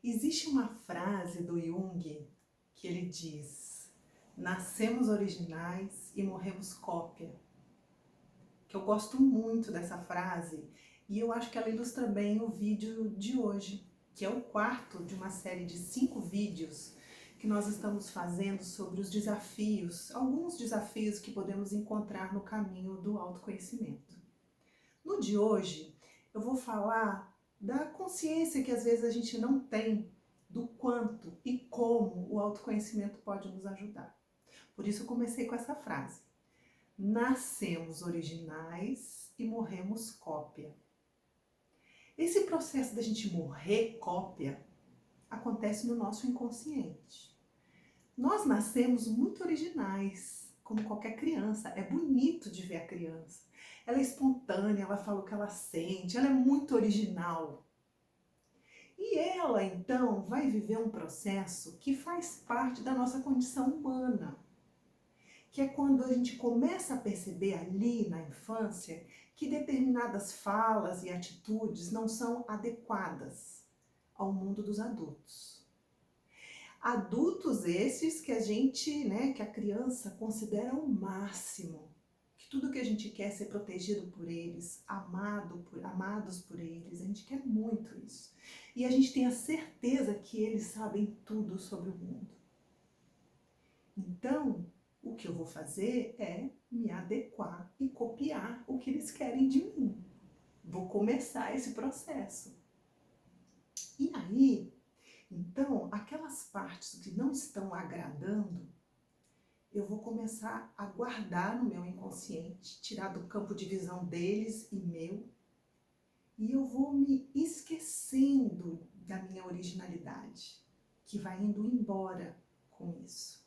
Existe uma frase do Jung que ele diz: nascemos originais e morremos cópia. Que eu gosto muito dessa frase e eu acho que ela ilustra bem o vídeo de hoje, que é o quarto de uma série de 5 vídeos que nós estamos fazendo sobre os desafios, alguns desafios que podemos encontrar no caminho do autoconhecimento. No de hoje, eu vou falar da consciência que às vezes a gente não tem do quanto e como o autoconhecimento pode nos ajudar. Por isso eu comecei com essa frase: nascemos originais e morremos cópia. Esse processo da gente morrer cópia acontece no nosso inconsciente. Nós nascemos muito originais, como qualquer criança. É bonito de ver a criança. Ela é espontânea, ela fala o que ela sente, ela é muito original. E ela, então, vai viver um processo que faz parte da nossa condição humana, que é quando a gente começa a perceber ali na infância que determinadas falas e atitudes não são adequadas ao mundo dos adultos. Adultos esses que a gente, que a criança considera o máximo, que tudo que a gente quer é ser protegido por eles, amados por eles, a gente quer muito isso. E a gente tem a certeza que eles sabem tudo sobre o mundo. Então, o que eu vou fazer é me adequar e copiar o que eles querem de mim. Vou começar esse processo. E aí, então, aquelas partes que não estão agradando, eu vou começar a guardar no meu inconsciente, tirar do campo de visão deles e meu, e eu vou me esquecendo da minha originalidade, que vai indo embora com isso.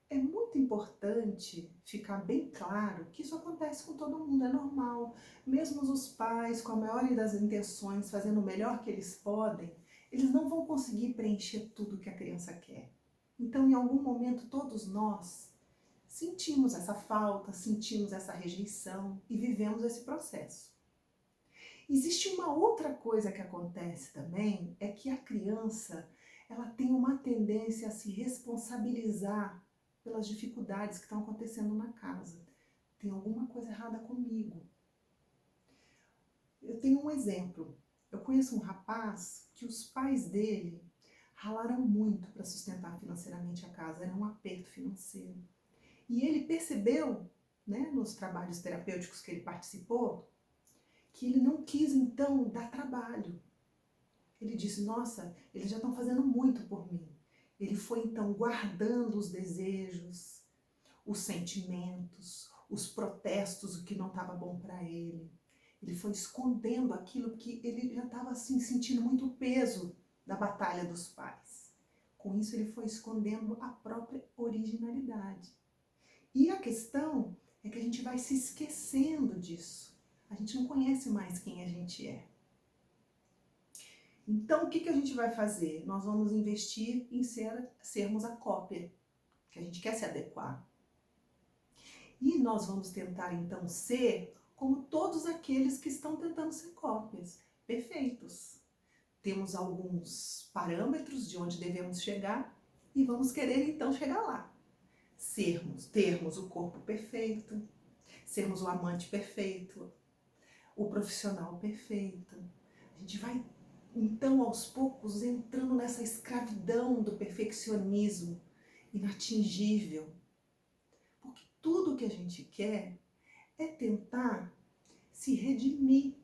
É muito importante ficar bem claro que isso acontece com todo mundo, é normal. Mesmo os pais, com a maior das intenções, fazendo o melhor que eles podem, eles não vão conseguir preencher tudo que a criança quer. Então, em algum momento, todos nós sentimos essa falta, sentimos essa rejeição e vivemos esse processo. Existe uma outra coisa que acontece também, é que a criança ela tem uma tendência a se responsabilizar pelas dificuldades que estão acontecendo na casa. Tem alguma coisa errada comigo. Eu tenho um exemplo. Eu conheço um rapaz que os pais dele ralaram muito para sustentar financeiramente a casa, era um aperto financeiro. E ele percebeu, nos trabalhos terapêuticos que ele participou, que ele não quis então dar trabalho. Ele disse: nossa, eles já estão fazendo muito por mim. Ele foi então guardando os desejos, os sentimentos, os protestos, o que não estava bom para ele. Ele foi escondendo aquilo que ele já estava assim, sentindo muito peso da batalha dos pais. Com isso ele foi escondendo a própria originalidade. E a questão é que a gente vai se esquecendo disso. A gente não conhece mais quem a gente é. Então, o que a gente vai fazer? Nós vamos investir em sermos a cópia, que a gente quer se adequar. E nós vamos tentar, então, ser como todos aqueles que estão tentando ser cópias, perfeitos. Temos alguns parâmetros de onde devemos chegar e vamos querer, então, chegar lá. Termos o corpo perfeito, sermos o amante perfeito, o profissional perfeito. A gente vai então, aos poucos, entrando nessa escravidão do perfeccionismo inatingível. Porque tudo que a gente quer é tentar se redimir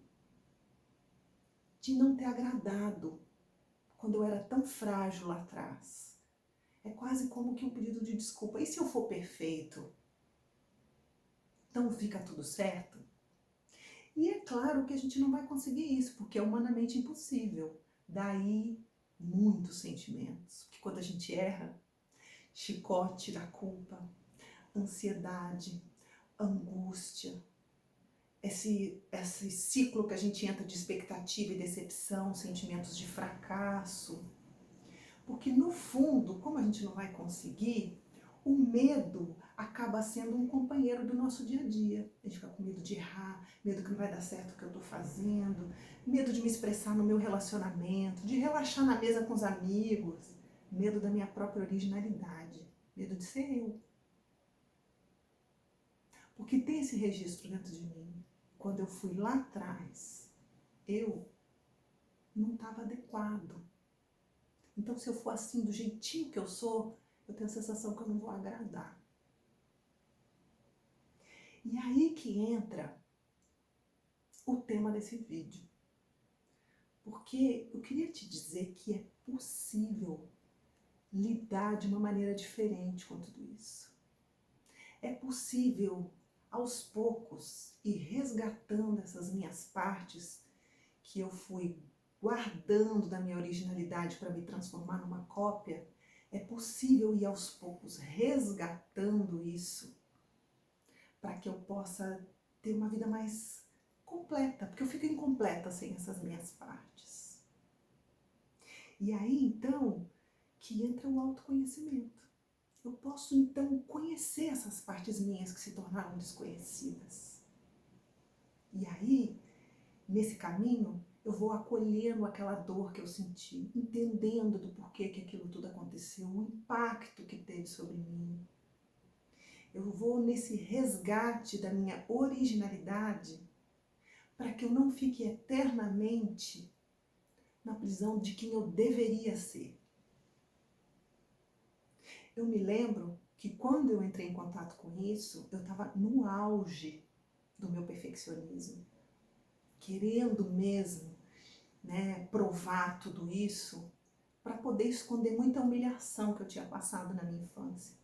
de não ter agradado quando eu era tão frágil lá atrás. É quase como que um pedido de desculpa. E se eu for perfeito? Então fica tudo certo? E é claro que a gente não vai conseguir isso, porque é humanamente impossível. Daí, muitos sentimentos. Porque quando a gente erra, chicote da culpa, ansiedade, angústia, esse ciclo que a gente entra de expectativa e decepção, sentimentos de fracasso. Porque no fundo, como a gente não vai conseguir, o medo acaba sendo um companheiro do nosso dia a dia. A gente fica com medo de errar, medo que não vai dar certo o que eu estou fazendo, medo de me expressar no meu relacionamento, de relaxar na mesa com os amigos, medo da minha própria originalidade, medo de ser eu. Porque tem esse registro dentro de mim. Quando eu fui lá atrás, eu não estava adequado. Então, se eu for assim, do jeitinho que eu sou, eu tenho a sensação que eu não vou agradar. E aí que entra o tema desse vídeo. Porque eu queria te dizer que é possível lidar de uma maneira diferente com tudo isso. É possível, aos poucos, ir resgatando essas minhas partes que eu fui guardando da minha originalidade para me transformar numa cópia. É possível ir aos poucos resgatando isso para que eu possa ter uma vida mais completa, porque eu fico incompleta sem essas minhas partes. E aí, então, que entra o autoconhecimento. Eu posso, então, conhecer essas partes minhas que se tornaram desconhecidas. E aí, nesse caminho, eu vou acolhendo aquela dor que eu senti, entendendo do porquê que aquilo tudo aconteceu, o impacto que teve sobre mim. Eu vou nesse resgate da minha originalidade para que eu não fique eternamente na prisão de quem eu deveria ser. Eu me lembro que quando eu entrei em contato com isso, eu estava no auge do meu perfeccionismo, querendo mesmo, provar tudo isso para poder esconder muita humilhação que eu tinha passado na minha infância.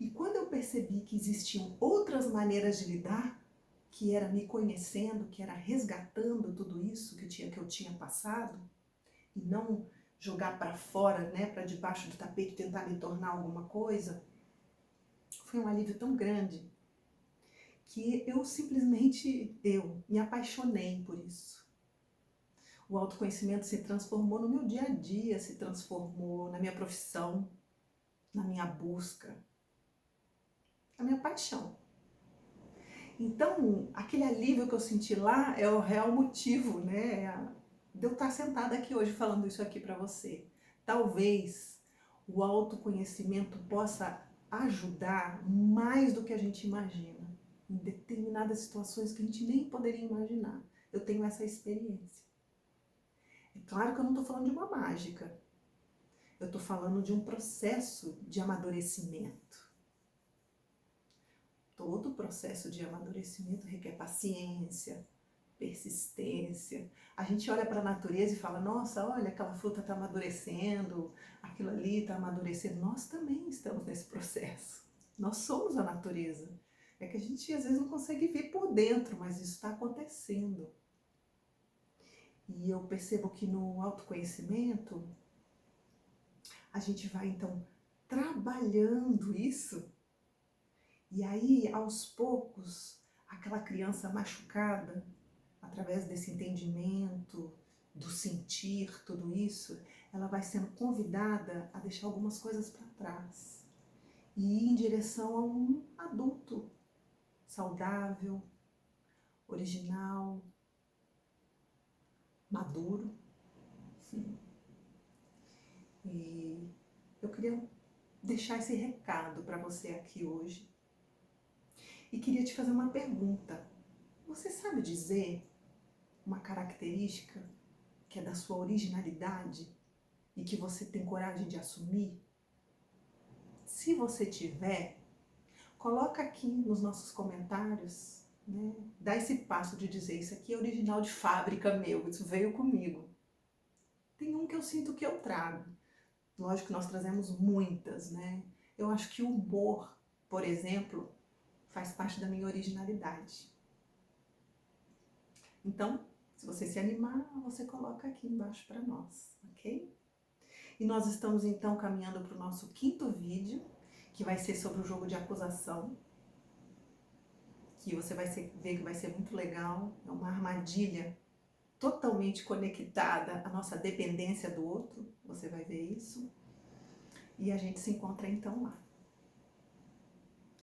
E quando eu percebi que existiam outras maneiras de lidar, que era me conhecendo, que era resgatando tudo isso que eu tinha passado, e não jogar para fora, para debaixo do tapete, tentar me tornar alguma coisa, foi um alívio tão grande que eu simplesmente, me apaixonei por isso. O autoconhecimento se transformou no meu dia a dia, se transformou na minha profissão, na minha busca, na minha paixão. Então, aquele alívio que eu senti lá é o real motivo, de eu estar sentada aqui hoje falando isso aqui para você. Talvez o autoconhecimento possa ajudar mais do que a gente imagina, em determinadas situações que a gente nem poderia imaginar. Eu tenho essa experiência. É claro que eu não estou falando de uma mágica. Eu estou falando de um processo de amadurecimento. Todo processo de amadurecimento requer paciência, persistência. A gente olha para a natureza e fala, nossa, olha, aquela fruta está amadurecendo, aquilo ali está amadurecendo. Nós também estamos nesse processo. Nós somos a natureza. É que a gente às vezes não consegue ver por dentro, mas isso está acontecendo. E eu percebo que no autoconhecimento, a gente vai então trabalhando isso. E aí, aos poucos, aquela criança machucada, através desse entendimento, do sentir, tudo isso, ela vai sendo convidada a deixar algumas coisas para trás e ir em direção a um adulto saudável, original, maduro. E eu queria deixar esse recado para você aqui hoje. E queria te fazer uma pergunta. Você sabe dizer uma característica que é da sua originalidade e que você tem coragem de assumir? Se você tiver, coloca aqui nos nossos comentários, dá esse passo de dizer, isso aqui é original de fábrica meu, isso veio comigo. Tem um que eu sinto que eu trago. Lógico que nós trazemos muitas, Eu acho que o humor, por exemplo, faz parte da minha originalidade. Então, se você se animar, você coloca aqui embaixo para nós, ok? E nós estamos então caminhando para o nosso 5º vídeo, que vai ser sobre o jogo de acusação, que você vai ver que vai ser muito legal, é uma armadilha totalmente conectada à nossa dependência do outro, você vai ver isso, e a gente se encontra então lá.